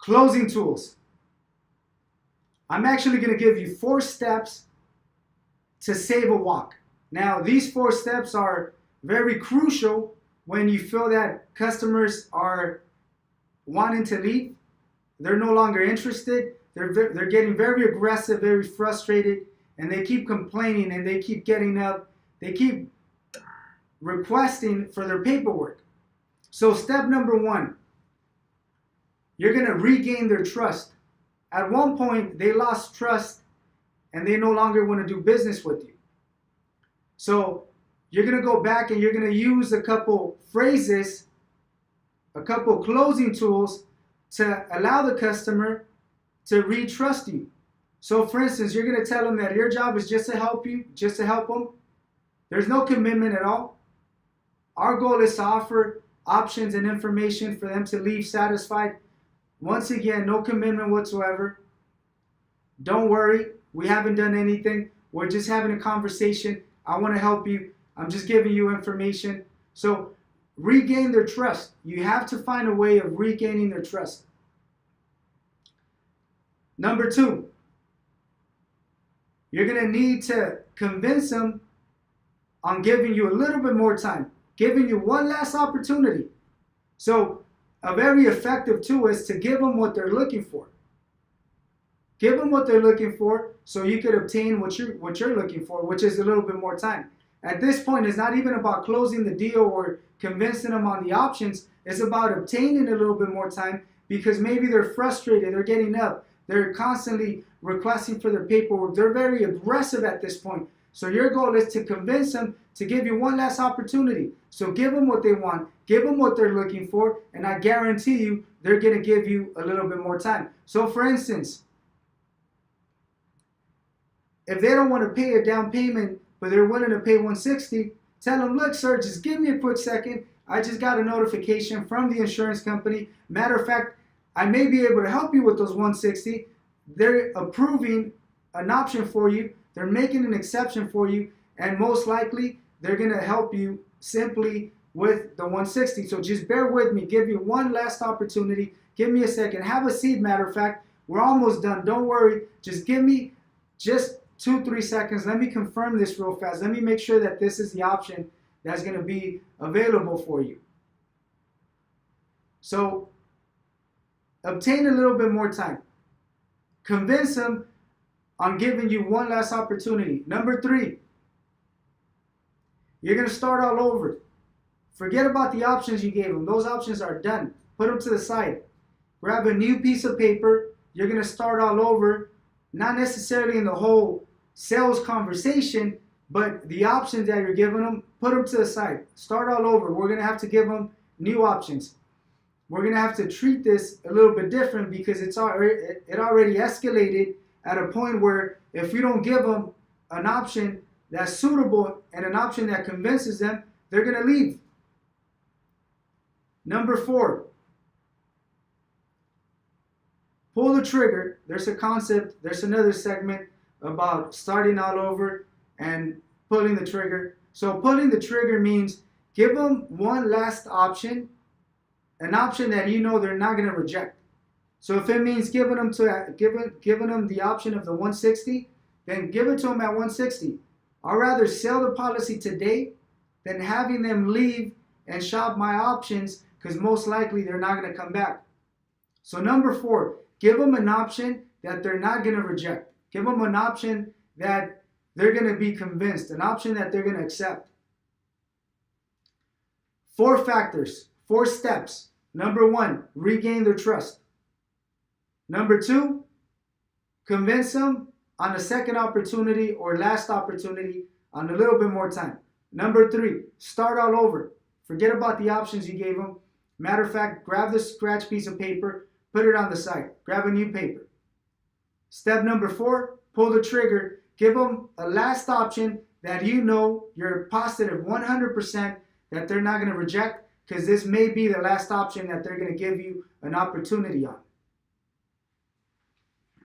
Closing tools. I'm actually going to give you 4 steps to save a walk. Now, these 4 steps are very crucial when you feel that customers are wanting to leave. They're no longer interested. They're getting very aggressive, very frustrated, and they keep complaining and they keep getting up. They keep requesting for their paperwork. So step number 1, you're going to regain their trust. At one point, they lost trust and they no longer want to do business with you. So you're going to go back and you're going to use a couple phrases, a couple closing tools to allow the customer to re-trust you. So for instance, you're going to tell them that your job is just to help you, just to help them. There's no commitment at all. Our goal is to offer options and information for them to leave satisfied. Once again, no commitment whatsoever. Don't worry, we haven't done anything. We're just having a conversation. I want to help you. I'm just giving you information. So regain their trust. You have to find a way of regaining their trust. Number 2, you're going to need to convince them on giving you a little bit more time, giving you one last opportunity. So a very effective tool is to give them what they're looking for. Give them what they're looking for so you could obtain what you're looking for, which is a little bit more time. At this point, it's not even about closing the deal or convincing them on the options. It's about obtaining a little bit more time because maybe they're frustrated, they're getting up, they're constantly requesting for their paperwork. They're very aggressive at this point. So your goal is to convince them to give you one last opportunity. So give them what they want, give them what they're looking for, and I guarantee you they're going to give you a little bit more time. So for instance, if they don't want to pay a down payment, but they're willing to pay $160, tell them, look, sir, just give me a quick second. I just got a notification from the insurance company. Matter of fact, I may be able to help you with those $160. They're approving an option for you. They're making an exception for you. And most likely, they're going to help you simply with the $160. So just bear with me. Give you one last opportunity. Give me a second. Have a seat, matter of fact. We're almost done. Don't worry. Just give me just 2-3 seconds. Let me confirm this real fast. Let me make sure that this is the option that's going to be available for you. So obtain a little bit more time. Convince them on giving you one last opportunity. Number 3, you're going to start all over. Forget about the options you gave them. Those options are done. Put them to the side. Grab a new piece of paper. You're going to start all over. Not necessarily in the whole sales conversation, but the options that you're giving them, put them to the side. Start all over. We're going to have to give them new options. We're going to have to treat this a little bit different because it already escalated at a point where if we don't give them an option that's suitable and an option that convinces them, they're going to leave. Number 4, pull the trigger. There's a concept, there's another segment about starting all over and pulling the trigger. So pulling the trigger means give them one last option, an option that you know they're not going to reject. So if it means giving them the option of the $160, then give it to them at $160. I'd rather sell the policy today than having them leave and shop my options because most likely they're not going to come back. So number 4, give them an option that they're not going to reject. Give them an option that they're going to be convinced, an option that they're going to accept. 4 factors, 4 steps. Number 1, regain their trust. Number 2, convince them on a second opportunity or last opportunity on a little bit more time. Number 3, start all over. Forget about the options you gave them. Matter of fact, grab the scratch piece of paper, put it on the side. Grab a new paper. Step number 4, pull the trigger. Give them a last option that you know you're positive 100% that they're not going to reject because this may be the last option that they're going to give you an opportunity on.